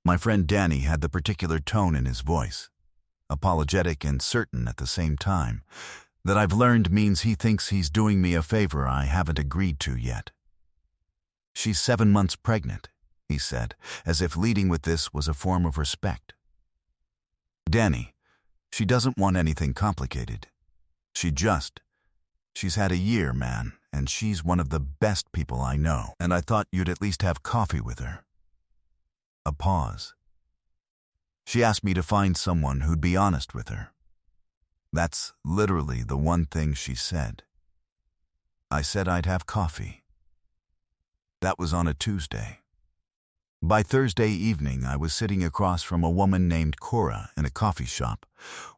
My friend Danny had the particular tone in his voice, apologetic and certain at the same time, that I've learned means he thinks he's doing me a favor I haven't agreed to yet. "She's 7 months pregnant," he said, as if leading with this was a form of respect. "Danny, she doesn't want anything complicated. She's had a year, man, and she's one of the best people I know, and I thought you'd at least have coffee with her." A pause. "She asked me to find someone who'd be honest with her. That's literally the one thing she said. I said I'd have coffee. That was on a Tuesday. By Thursday evening, I was sitting across from a woman named Cora in a coffee shop,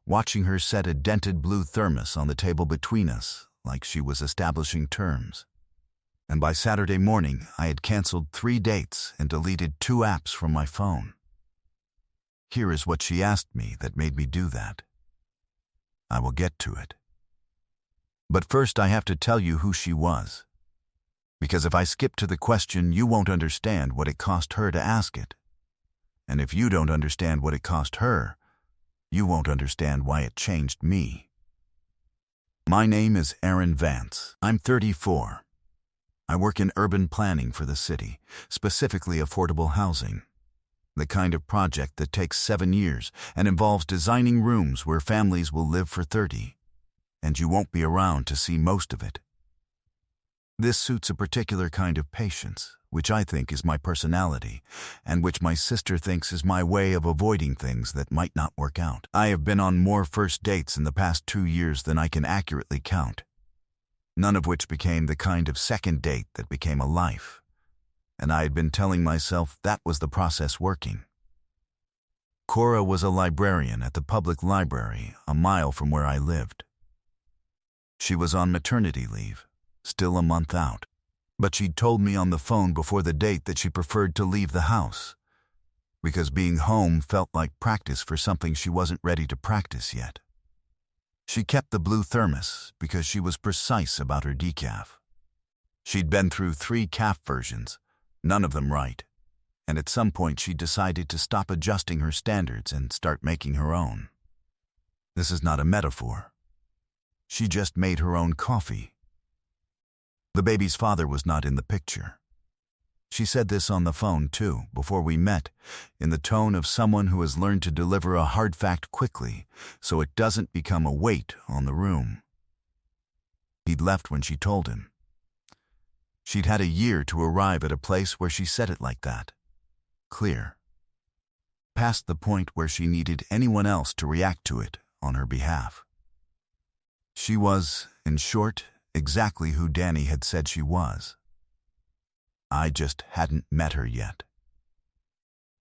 watching her set a dented blue thermos on the table between us, like she was establishing terms. And by Saturday morning, I had canceled 3 dates and deleted 2 apps from my phone. Here is what she asked me that made me do that. I will get to it. But first I have to tell you who she was. Because if I skip to the question, you won't understand what it cost her to ask it. And if you don't understand what it cost her, you won't understand why it changed me. My name is Aaron Vance. I'm 34. I work in urban planning for the city, specifically affordable housing. The kind of project that takes 7 years and involves designing rooms where families will live for 30, and you won't be around to see most of it. This suits a particular kind of patience, which I think is my personality, and which my sister thinks is my way of avoiding things that might not work out. I have been on more first dates in the past 2 years than I can accurately count, none of which became the kind of second date that became a life. And I had been telling myself that was the process working. Cora was a librarian at the public library a mile from where I lived. She was on maternity leave, still a month out, but she'd told me on the phone before the date that she preferred to leave the house, because being home felt like practice for something she wasn't ready to practice yet. She kept the blue thermos because she was precise about her decaf. She'd been through 3 calf versions, none of them right, and at some point she decided to stop adjusting her standards and start making her own. This is not a metaphor. She just made her own coffee. The baby's father was not in the picture. She said this on the phone, too, before we met, in the tone of someone who has learned to deliver a hard fact quickly so it doesn't become a weight on the room. He'd left when she told him. She'd had a year to arrive at a place where she said it like that. Clear. Past the point where she needed anyone else to react to it on her behalf. She was, in short, exactly who Danny had said she was. I just hadn't met her yet.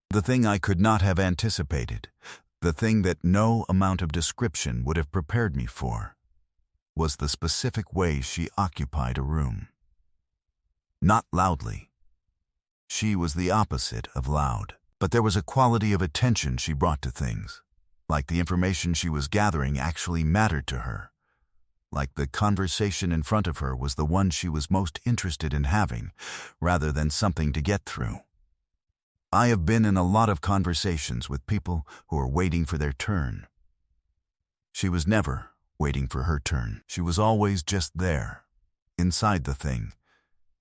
The thing I could not have anticipated, the thing that no amount of description would have prepared me for, was the specific way she occupied a room. Not loudly. She was the opposite of loud, but there was a quality of attention she brought to things, like the information she was gathering actually mattered to her, like the conversation in front of her was the one she was most interested in having, rather than something to get through. I have been in a lot of conversations with people who are waiting for their turn. She was never waiting for her turn. She was always just there, inside the thing,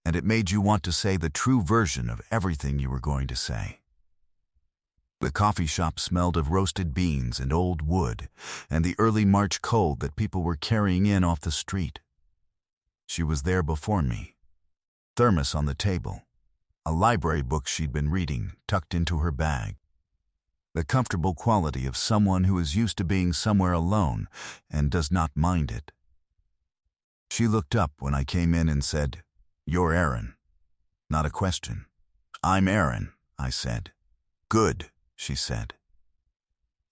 and it made you want to say the true version of everything you were going to say. The coffee shop smelled of roasted beans and old wood, and the early March cold that people were carrying in off the street. She was there before me, thermos on the table, a library book she'd been reading tucked into her bag. The comfortable quality of someone who is used to being somewhere alone and does not mind it. She looked up when I came in and said, "You're Aaron." Not a question. "I'm Aaron," I said. "Good," she said.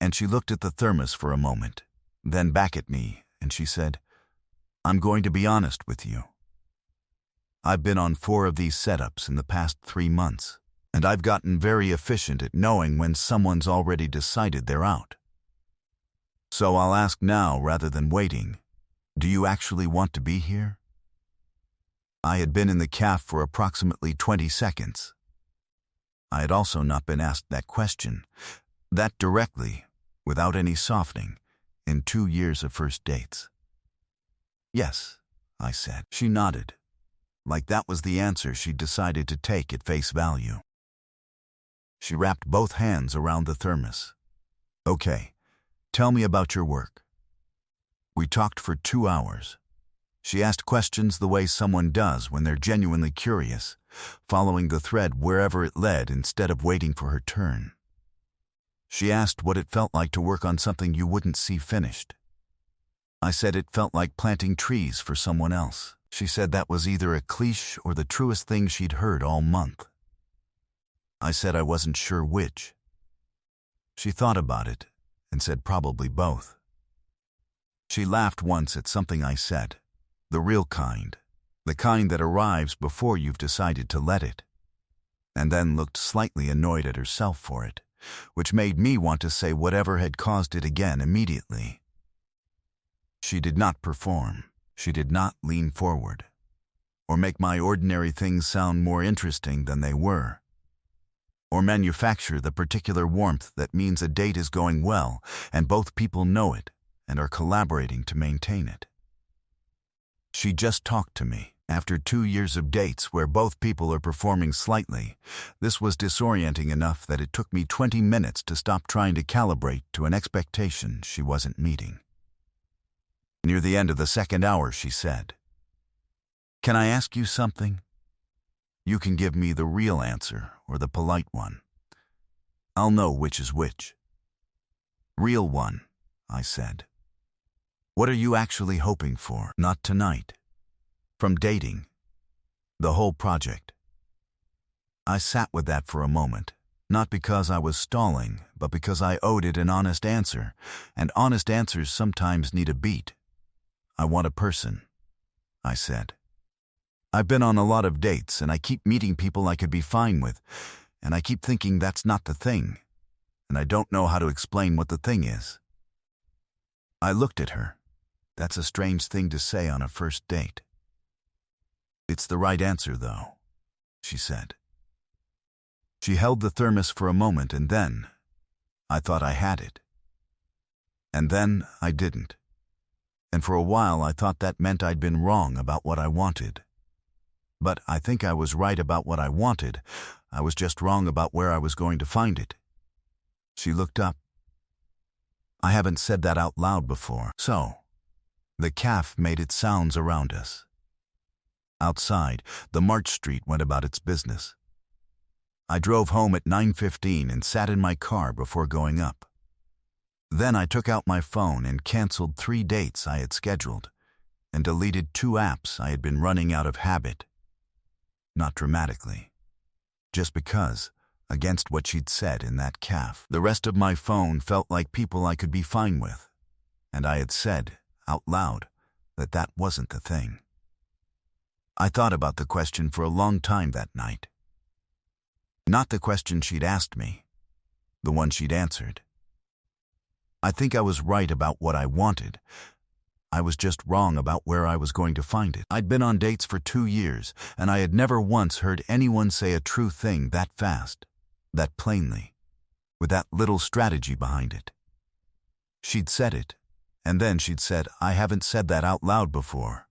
And she looked at the thermos for a moment, then back at me, and she said, "I'm going to be honest with you. I've been on 4 of these setups in the past 3 months, and I've gotten very efficient at knowing when someone's already decided they're out. So I'll ask now rather than waiting, do you actually want to be here?" I had been in the caf for approximately 20 seconds. I had also not been asked that question, that directly, without any softening, in 2 years of first dates. Yes, I said. She nodded, like that was the answer she'd decided to take at face value. She wrapped both hands around the thermos. Okay, tell me about your work. We talked for 2 hours. She asked questions the way someone does when they're genuinely curious, following the thread wherever it led instead of waiting for her turn. She asked what it felt like to work on something you wouldn't see finished. I said it felt like planting trees for someone else. She said that was either a cliché or the truest thing she'd heard all month. I said I wasn't sure which. She thought about it and said probably both. She laughed once at something I said, the real kind, the kind that arrives before you've decided to let it, and then looked slightly annoyed at herself for it, which made me want to say whatever had caused it again immediately. She did not perform. She did not lean forward, or make my ordinary things sound more interesting than they were, or manufacture the particular warmth that means a date is going well and both people know it and are collaborating to maintain it. She just talked to me. After 2 years of dates where both people are performing slightly, this was disorienting enough that it took me 20 minutes to stop trying to calibrate to an expectation she wasn't meeting. Near the end of the second hour, she said, "Can I ask you something? You can give me the real answer or the polite one. I'll know which is which." "Real one," I said. "What are you actually hoping for? Not tonight. From dating. The whole project." I sat with that for a moment, not because I was stalling, but because I owed it an honest answer, and honest answers sometimes need a beat. "I want a person," I said. "I've been on a lot of dates, and I keep meeting people I could be fine with, and I keep thinking that's not the thing, and I don't know how to explain what the thing is." I looked at her. That's a strange thing to say on a first date. "It's the right answer, though," she said. She held the thermos for a moment, and then I thought I had it. And then I didn't. And for a while I thought that meant I'd been wrong about what I wanted. But I think I was right about what I wanted. I was just wrong about where I was going to find it. She looked up. I haven't said that out loud before. So, the calf made its sounds around us. Outside, the March Street went about its business. I drove home at 9:15 and sat in my car before going up. Then I took out my phone and canceled 3 dates I had scheduled and deleted 2 apps I had been running out of habit. Not dramatically, just because, against what she'd said in that calf. The rest of my phone felt like people I could be fine with, and I had said, out loud, that that wasn't the thing. I thought about the question for a long time that night. Not the question she'd asked me, the one she'd answered. I think I was right about what I wanted. I was just wrong about where I was going to find it. I'd been on dates for 2 years, and I had never once heard anyone say a true thing that fast, that plainly, with that little strategy behind it. She'd said it, and then she'd said, "I haven't said that out loud before,"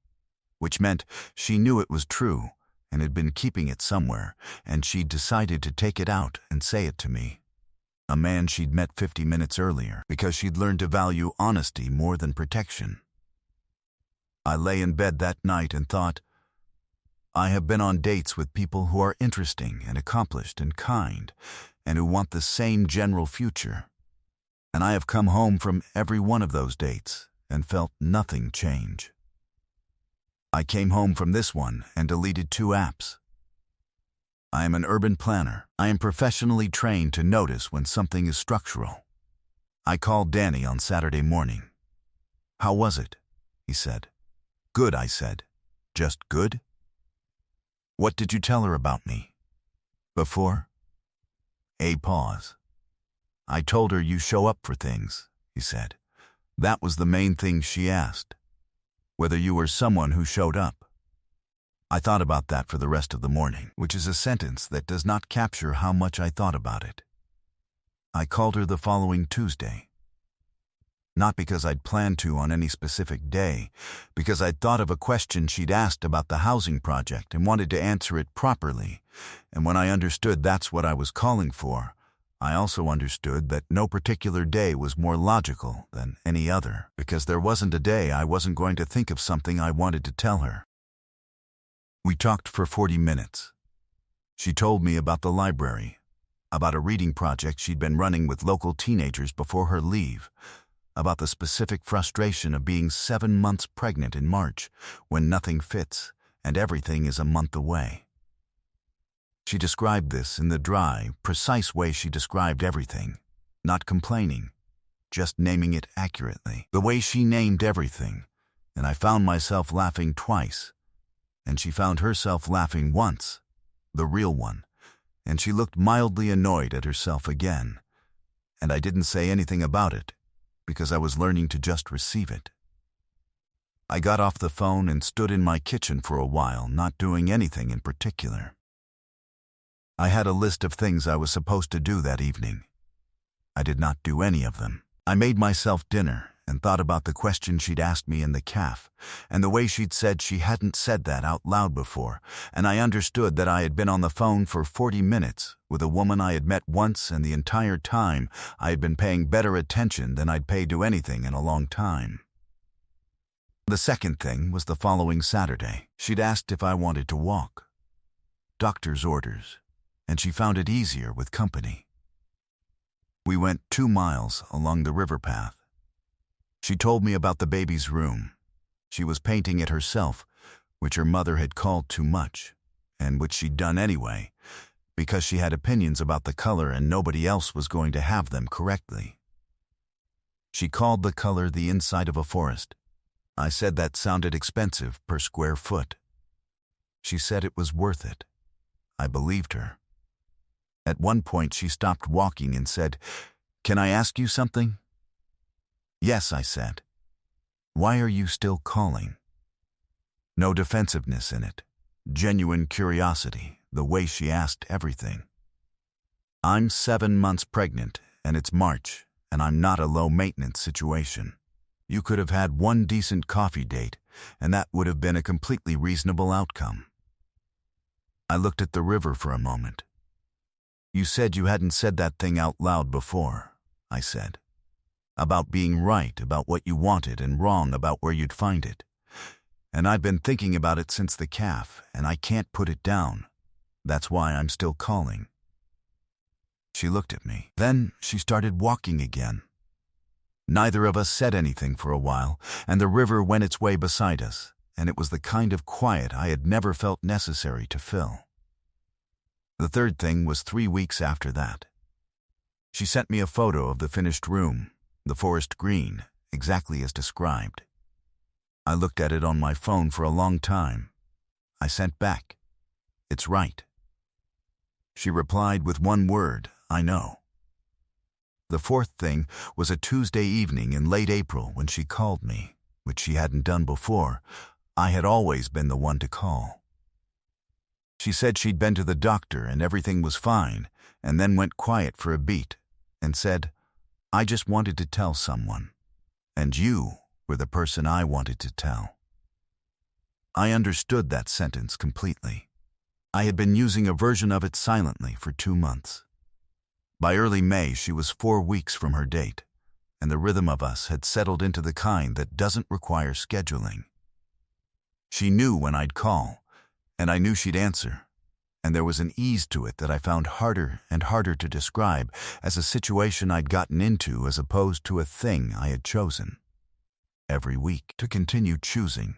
which meant she knew it was true and had been keeping it somewhere, and she'd decided to take it out and say it to me, a man she'd met 50 minutes earlier, because she'd learned to value honesty more than protection. I lay in bed that night and thought, I have been on dates with people who are interesting and accomplished and kind, and who want the same general future. And I have come home from every one of those dates and felt nothing change. I came home from this one and deleted 2 apps. I am an urban planner. I am professionally trained to notice when something is structural. I called Danny on Saturday morning. "How was it?" he said. "Good," I said. "Just good?" "What did you tell her about me?" "Before?" A pause. "I told her you show up for things," he said. "That was the main thing she asked. Whether you were someone who showed up." I thought about that for the rest of the morning, which is a sentence that does not capture how much I thought about it. I called her the following Tuesday. Not because I'd planned to on any specific day, because I'd thought of a question she'd asked about the housing project and wanted to answer it properly, and when I understood that's what I was calling for, I also understood that no particular day was more logical than any other, because there wasn't a day I wasn't going to think of something I wanted to tell her. We talked for 40 minutes. She told me about the library, about a reading project she'd been running with local teenagers before her leave, about the specific frustration of being 7 months pregnant in March when nothing fits and everything is a month away. She described this in the dry, precise way she described everything, not complaining, just naming it accurately. The way she named everything, and I found myself laughing twice, and she found herself laughing once, the real one, and she looked mildly annoyed at herself again, and I didn't say anything about it, because I was learning to just receive it. I got off the phone and stood in my kitchen for a while, not doing anything in particular. I had a list of things I was supposed to do that evening. I did not do any of them. I made myself dinner and thought about the question she'd asked me in the caf, and the way she'd said she hadn't said that out loud before, and I understood that I had been on the phone for 40 minutes with a woman I had met once, and the entire time I had been paying better attention than I'd paid to anything in a long time. The second thing was the following Saturday. She'd asked if I wanted to walk. Doctor's orders, and she found it easier with company. We went 2 miles along the river path. She told me about the baby's room. She was painting it herself, which her mother had called too much, and which she'd done anyway, because she had opinions about the color and nobody else was going to have them correctly. She called the color the inside of a forest. I said that sounded expensive per square foot. She said it was worth it. I believed her. At one point she stopped walking and said, "Can I ask you something?" "Yes," I said. "Why are you still calling?" No defensiveness in it. Genuine curiosity, the way she asked everything. I'm 7 months pregnant, and it's March, and I'm not a low-maintenance situation. You could have had one decent coffee date, and that would have been a completely reasonable outcome. I looked at the river for a moment. "You said you hadn't said that thing out loud before," I said. "About being right about what you wanted and wrong about where you'd find it. And I've been thinking about it since the caf, and I can't put it down. That's why I'm still calling." She looked at me. Then she started walking again. Neither of us said anything for a while, and the river went its way beside us, and it was the kind of quiet I had never felt necessary to fill. The third thing was 3 weeks after that. She sent me a photo of the finished room, the forest green, exactly as described. I looked at it on my phone for a long time. I sent back, "It's right." She replied with one word, "I know." The fourth thing was a Tuesday evening in late April when she called me, which she hadn't done before. I had always been the one to call. She said she'd been to the doctor and everything was fine, and then went quiet for a beat and said, "I just wanted to tell someone, and you were the person I wanted to tell." I understood that sentence completely. I had been using a version of it silently for 2 months. By early May, she was 4 weeks from her date, and the rhythm of us had settled into the kind that doesn't require scheduling. She knew when I'd call, and I knew she'd answer, and there was an ease to it that I found harder and harder to describe as a situation I'd gotten into as opposed to a thing I had chosen. Every week, to continue choosing.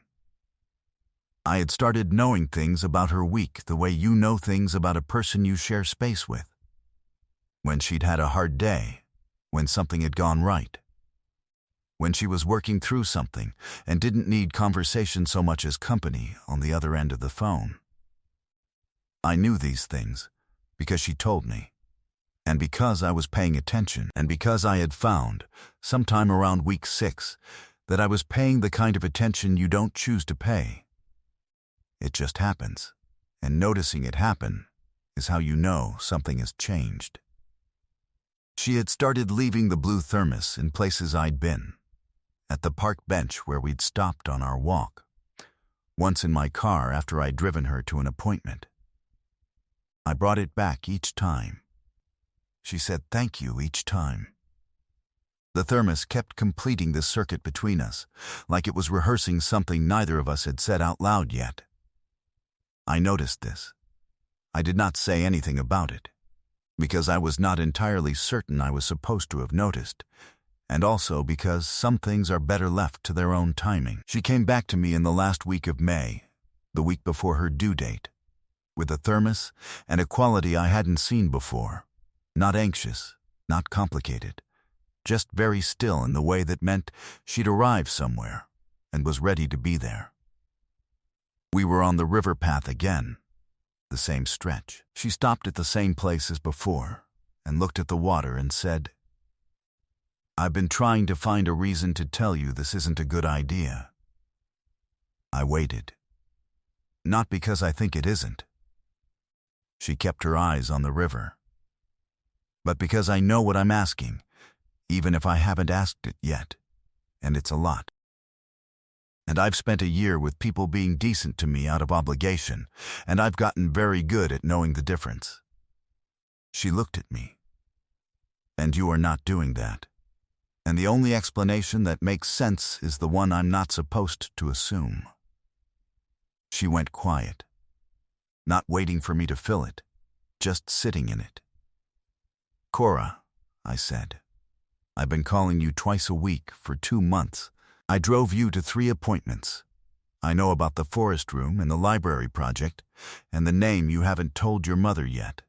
I had started knowing things about her week the way you know things about a person you share space with. When she'd had a hard day, when something had gone right, when she was working through something and didn't need conversation so much as company on the other end of the phone. I knew these things because she told me, and because I was paying attention, and because I had found, sometime around week 6, that I was paying the kind of attention you don't choose to pay. It just happens. And noticing it happen is how you know something has changed. She had started leaving the blue thermos in places I'd been. At the park bench where we'd stopped on our walk. Once in my car after I'd driven her to an appointment. I brought it back each time. She said thank you each time. The thermos kept completing the circuit between us, like it was rehearsing something neither of us had said out loud yet. I noticed this. I did not say anything about it, because I was not entirely certain I was supposed to have noticed, and also because some things are better left to their own timing. She came back to me in the last week of May, the week before her due date, with a thermos and a quality I hadn't seen before. Not anxious, not complicated, just very still in the way that meant she'd arrived somewhere and was ready to be there. We were on the river path again, the same stretch. She stopped at the same place as before and looked at the water and said, "I've been trying to find a reason to tell you this isn't a good idea." I waited. Not because I think it isn't. She kept her eyes on the river. But because I know what I'm asking, even if I haven't asked it yet, and it's a lot. And I've spent a year with people being decent to me out of obligation, and I've gotten very good at knowing the difference. She looked at me. And you are not doing that. And the only explanation that makes sense is the one I'm not supposed to assume. She went quiet, not waiting for me to fill it, just sitting in it. "Cora," I said, "I've been calling you twice a week for 2 months. I drove you to 3 appointments. I know about the forest room and the library project, and the name you haven't told your mother yet."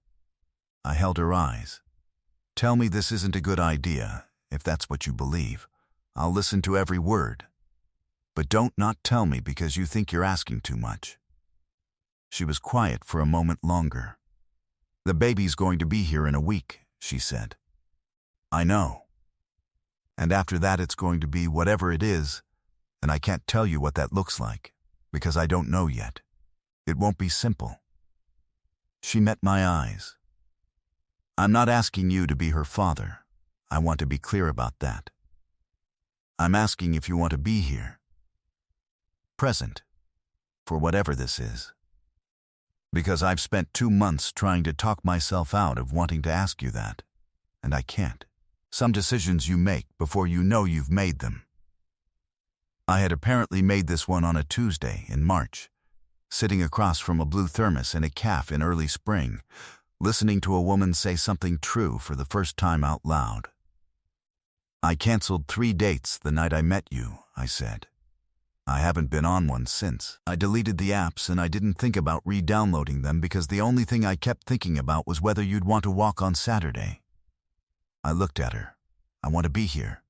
I held her eyes. "Tell me this isn't a good idea, if that's what you believe. I'll listen to every word. But don't not tell me because you think you're asking too much." She was quiet for a moment longer. "The baby's going to be here in a week," she said. "I know. And after that it's going to be whatever it is, and I can't tell you what that looks like, because I don't know yet. It won't be simple." She met my eyes. "I'm not asking you to be her father. I want to be clear about that. I'm asking if you want to be here. Present. For whatever this is. Because I've spent 2 months trying to talk myself out of wanting to ask you that, and I can't. Some decisions you make before you know you've made them. I had apparently made this one on a Tuesday in March, sitting across from a blue thermos in a cafe in early spring, listening to a woman say something true for the first time out loud. "I canceled 3 dates the night I met you," I said. "I haven't been on one since. I deleted the apps and I didn't think about re-downloading them because the only thing I kept thinking about was whether you'd want to walk on Saturday." I looked at her. "I want to be here.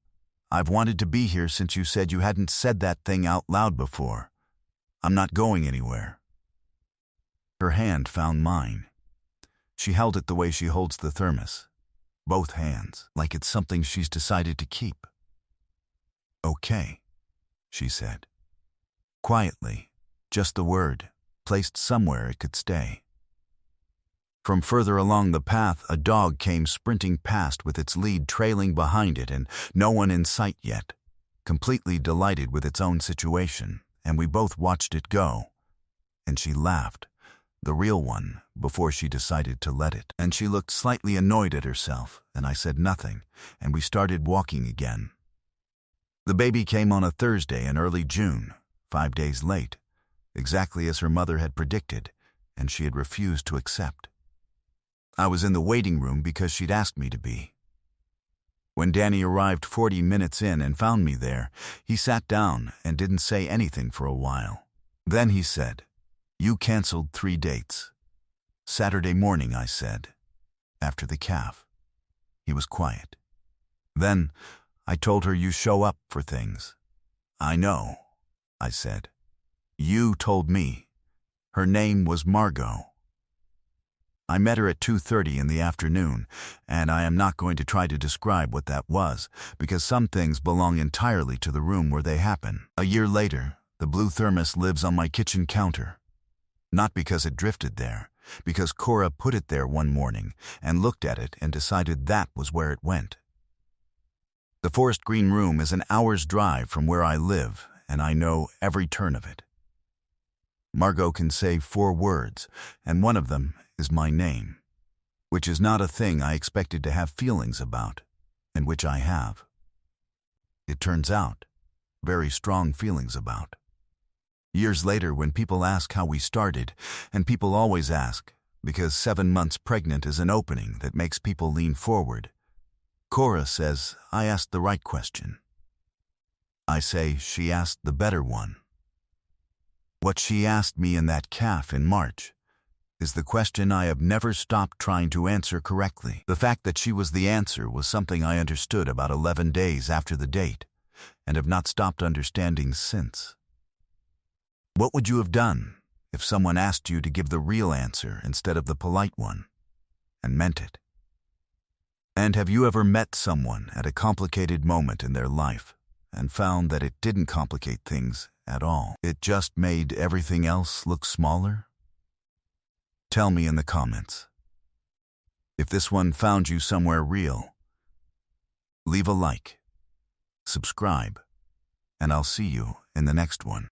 I've wanted to be here since you said you hadn't said that thing out loud before. I'm not going anywhere." Her hand found mine. She held it the way she holds the thermos. Both hands, like it's something she's decided to keep. "Okay," she said. Quietly, just the word, placed somewhere it could stay. From further along the path, a dog came sprinting past with its lead trailing behind it and no one in sight yet, completely delighted with its own situation, and we both watched it go. And she laughed, the real one, before she decided to let it. And she looked slightly annoyed at herself, and I said nothing, and we started walking again. The baby came on a Thursday in early June, 5 days late, exactly as her mother had predicted, and she had refused to accept. I was in the waiting room because she'd asked me to be. When Danny arrived 40 minutes in and found me there, he sat down and didn't say anything for a while. Then he said, "You canceled 3 dates. Saturday morning," I said, "after the calf." He was quiet. Then I told her you show up for things. "I know," I said. "You told me. Her name was Margot." I met her at 2:30 in the afternoon, and I am not going to try to describe what that was, because some things belong entirely to the room where they happen. A year later, the blue thermos lives on my kitchen counter, Not because it drifted there, because Cora put it there one morning and looked at it and decided that was where it went. The forest green room is an hour's drive from where I live, and I know every turn of it. Margot can say 4 words, and one of them is my name, which is not a thing I expected to have feelings about, and which I have. It turns out, very strong feelings about. Years later, when people ask how we started, and people always ask, because 7 months pregnant is an opening that makes people lean forward, Cora says I asked the right question. I say she asked the better one. What she asked me in that caf in March is the question I have never stopped trying to answer correctly. The fact that she was the answer was something I understood about 11 days after the date, and have not stopped understanding since. What would you have done if someone asked you to give the real answer instead of the polite one, and meant it? And have you ever met someone at a complicated moment in their life and found that it didn't complicate things at all? It just made everything else look smaller? Tell me in the comments. If this one found you somewhere real, leave a like, subscribe, and I'll see you in the next one.